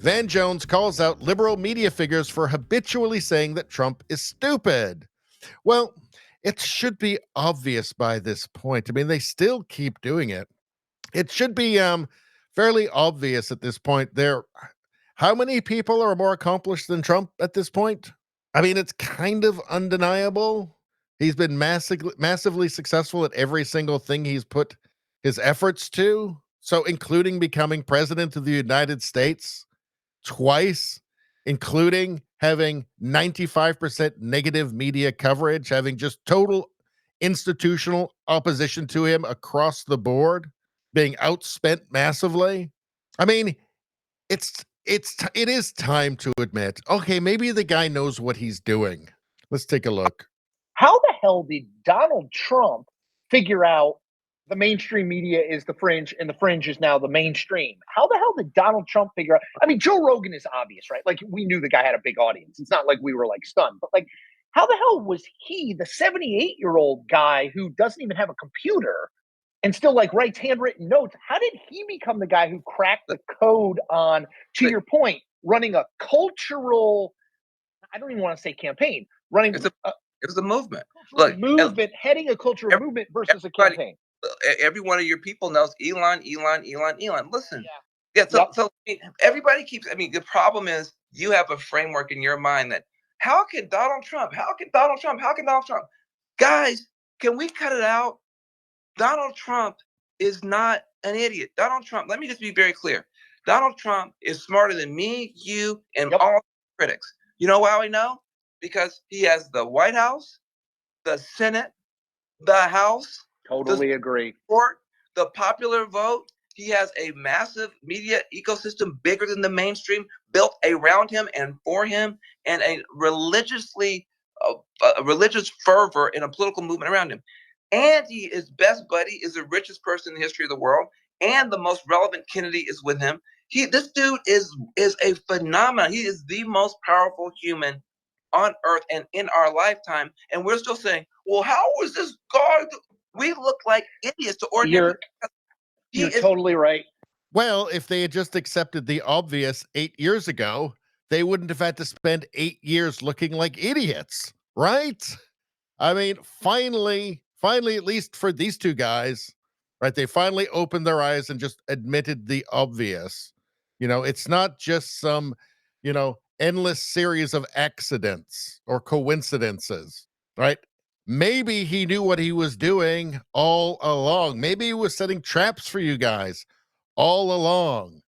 Van Jones calls out liberal media figures for habitually saying that Trump is stupid. Well, it should be obvious by this point. I mean, they still keep doing it. It should be fairly obvious at this point. How many people are more accomplished than Trump at this point? I mean, it's kind of undeniable. He's been massively successful at every single thing he's put his efforts to. So, including becoming president of the United States twice, including having 95% negative media coverage, having just total institutional opposition to him across the board, being outspent massively. I mean, it is time to admit, okay, maybe the guy knows what he's doing. Let's take a look. How the hell did Donald Trump figure out the mainstream media is the fringe and the fringe is now the mainstream? How the hell did Donald Trump figure out? I mean, Joe Rogan is obvious, right? Like, we knew the guy had a big audience. It's not like we were like stunned, but like, how the hell was he, the 78-year-old guy who doesn't even have a computer and still like writes handwritten notes? How did he become the guy who cracked the code on, to your point, running a cultural, I don't even want to say campaign, running it was a movement. Look, heading a cultural movement versus a campaign. Every one of your people knows Elon. Listen, so everybody keeps. I mean, the problem is you have a framework in your mind that how can Donald Trump? Guys, can we cut it out? Donald Trump is not an idiot. Donald Trump. Let me just be very clear. Donald Trump is smarter than me, you, and all critics. You know why we know? Because he has the White House, the Senate, the House. Totally agree. The popular vote. He has a massive media ecosystem bigger than the mainstream built around him and for him, and a religious fervor in a political movement around him. And his best buddy is the richest person in the history of the world, and the most relevant Kennedy is with him. This dude is a phenomenon. He is the most powerful human on earth and in our lifetime, and we're still saying, well, how was this guy? We look like idiots to ordinary. You're totally right. Well, if they had just accepted the obvious 8 years ago, they wouldn't have had to spend 8 years looking like idiots, right? I mean, finally, at least for these two guys, right? They finally opened their eyes and just admitted the obvious. You know, it's not just some, endless series of accidents or coincidences, right? Maybe he knew what he was doing all along. Maybe he was setting traps for you guys all along.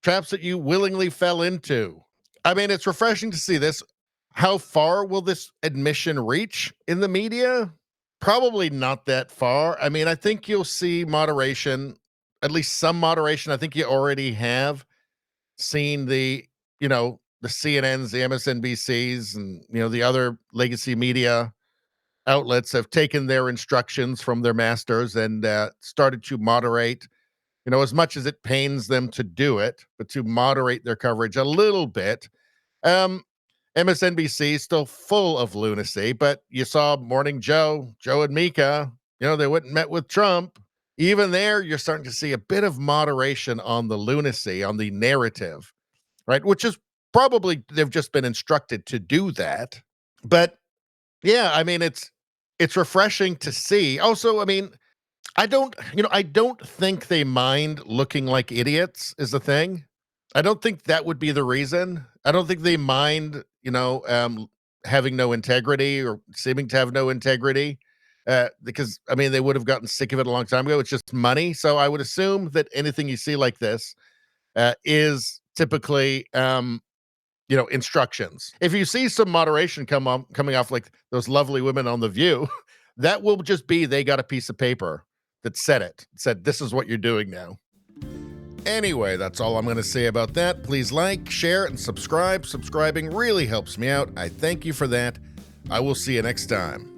Traps that you willingly fell into. I mean, it's refreshing to see this. How far will this admission reach in the media? Probably not that far. I mean, I think you'll see moderation, at least some moderation. I think you already have seen the CNNs, the MSNBCs, and, the other legacy media outlets have taken their instructions from their masters and started to moderate, as much as it pains them to do it, but to moderate their coverage a little bit. MSNBC is still full of lunacy, but you saw Morning Joe and Mika, they went and met with Trump. Even there, you're starting to see a bit of moderation on the lunacy, on the narrative, right? Which is probably, they've just been instructed to do that. But yeah, I mean, it's refreshing to see. Also, I mean, I don't think they mind looking like idiots is the thing. I don't think that would be the reason. I don't think they mind, having no integrity or seeming to have no integrity, because, I mean, they would have gotten sick of it a long time ago. It's just money. So I would assume that anything you see like this is typically, instructions. If you see some moderation coming off like those lovely women on The View, that will just be they got a piece of paper that said this is what you're doing now. Anyway, that's all I'm going to say about that. Please like, share, and subscribe. Subscribing really helps me out. I thank you for that. I will see you next time.